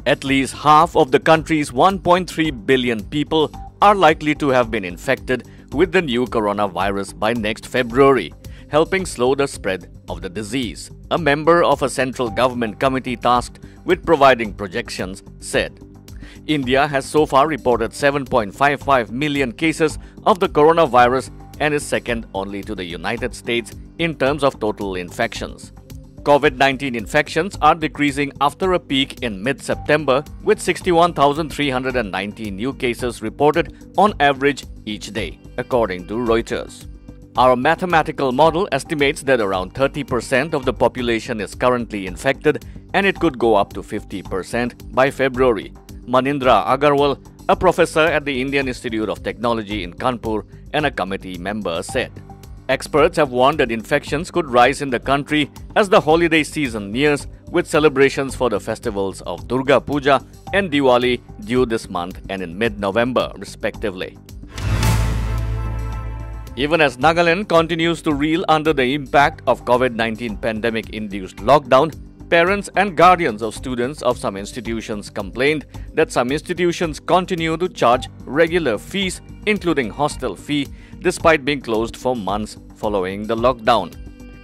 At least half of the country's 1.3 billion people are likely to have been infected with the new coronavirus by next February, helping slow the spread of the disease. A member of a central government committee tasked with providing projections said. India has so far reported 7.55 million cases of the coronavirus and is second only to the United States in terms of total infections. COVID-19 infections are decreasing after a peak in mid-September with 61,390 new cases reported on average each day, according to Reuters. Our mathematical model estimates that around 30% of the population is currently infected and it could go up to 50% by February, Manindra Agarwal, a professor at the Indian Institute of Technology in Kanpur and a committee member, said. Experts have warned that infections could rise in the country as the holiday season nears, with celebrations for the festivals of Durga Puja and Diwali due this month and in mid-November, respectively. Even as Nagaland continues to reel under the impact of COVID-19 pandemic-induced lockdown, parents and guardians of students of some institutions complained that some institutions continue to charge regular fees, including hostel fee, despite being closed for months following the lockdown.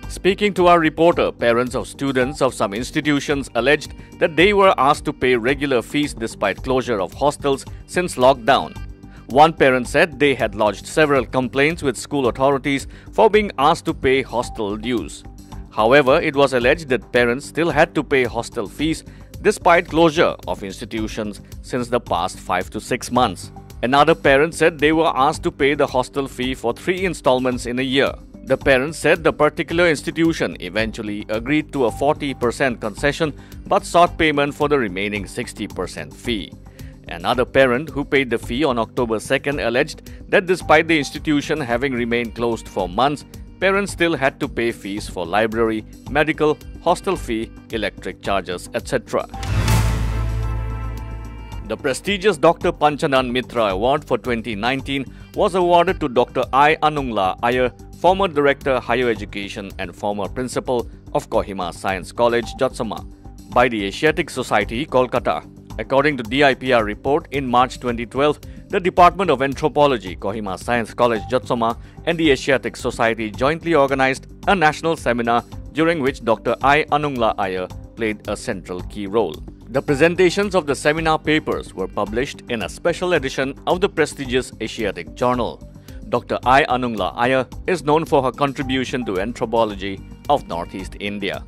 Speaking to our reporter, parents of students of some institutions alleged that they were asked to pay regular fees despite closure of hostels since lockdown. One parent said they had lodged several complaints with school authorities for being asked to pay hostel dues. However, it was alleged that parents still had to pay hostel fees despite closure of institutions since the past 5 to 6 months. Another parent said they were asked to pay the hostel fee for 3 installments in a year. The parents said the particular institution eventually agreed to a 40% concession but sought payment for the remaining 60% fee. Another parent who paid the fee on October 2nd alleged that despite the institution having remained closed for months, parents still had to pay fees for library, medical, hostel fee, electric charges, etc. The prestigious Dr. Panchanan Mitra Award for 2019 was awarded to Dr. I. Anungla Iyer, former Director Higher Education and former Principal of Kohima Science College, Jotsama, by the Asiatic Society, Kolkata. According to DIPR report, in March 2012, the Department of Anthropology, Kohima Science College, Jotsama, and the Asiatic Society jointly organized a national seminar during which Dr. I. Anungla Iyer played a central key role. The presentations of the seminar papers were published in a special edition of the prestigious Asiatic Journal. Dr. I. Anungla Iyer is known for her contribution to anthropology of Northeast India.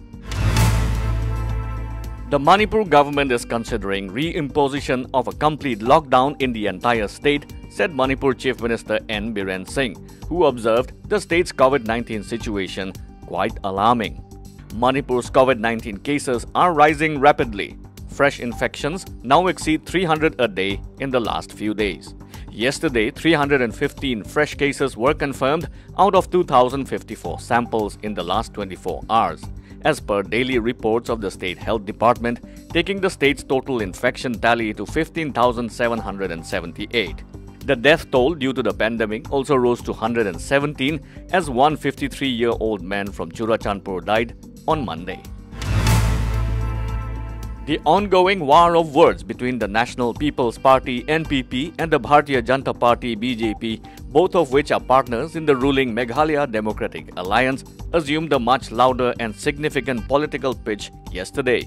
The Manipur government is considering re-imposition of a complete lockdown in the entire state, said Manipur Chief Minister N. Biren Singh, who observed the state's COVID-19 situation quite alarming. Manipur's COVID-19 cases are rising rapidly. Fresh infections now exceed 300 a day in the last few days. Yesterday, 315 fresh cases were confirmed out of 2,054 samples in the last 24 hours, as per daily reports of the State Health Department, taking the state's total infection tally to 15,778. The death toll due to the pandemic also rose to 117 as one 53-year-old man from Churachandpur died on Monday. The ongoing war of words between the National People's Party (NPP) and the Bharatiya Janata Party (BJP), both of which are partners in the ruling Meghalaya Democratic Alliance, assumed a much louder and significant political pitch yesterday.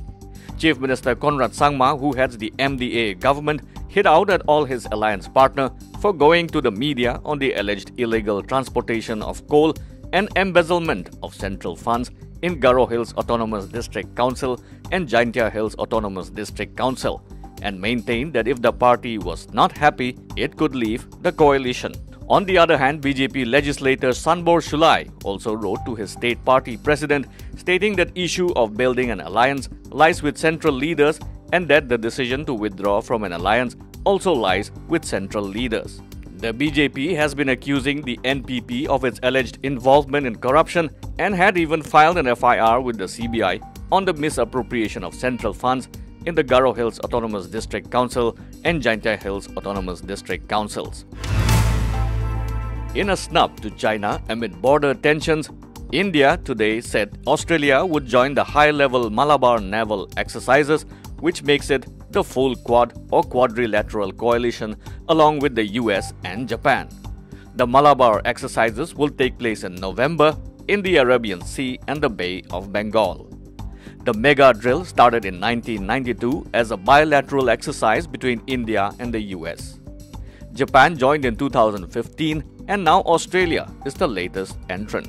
Chief Minister Conrad Sangma, who heads the MDA government, hit out at all his alliance partner for going to the media on the alleged illegal transportation of coal and embezzlement of central funds in Garo Hills Autonomous District Council and Jaintia Hills Autonomous District Council, and maintained that if the party was not happy, it could leave the coalition. On the other hand, BJP legislator Sanbor Shulai also wrote to his state party president stating that issue of building an alliance lies with central leaders and that the decision to withdraw from an alliance also lies with central leaders. The BJP has been accusing the NPP of its alleged involvement in corruption and had even filed an FIR with the CBI on the misappropriation of central funds in the Garo Hills Autonomous District Council and Jaintia Hills Autonomous District Councils. In a snub to China amid border tensions, India today said Australia would join the high-level Malabar naval exercises, which makes it the full Quad or Quadrilateral Coalition along with the US and Japan. The Malabar exercises will take place in November in the Arabian Sea and the Bay of Bengal. The mega drill started in 1992 as a bilateral exercise between India and the US. Japan joined in 2015 and now Australia is the latest entrant.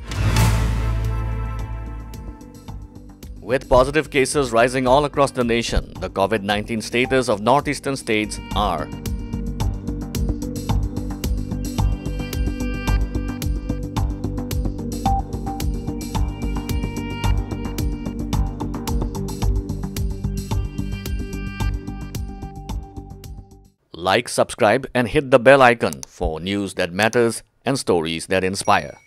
With positive cases rising all across the nation, the COVID-19 status of northeastern states are: like, subscribe and hit the bell icon for news that matters and stories that inspire.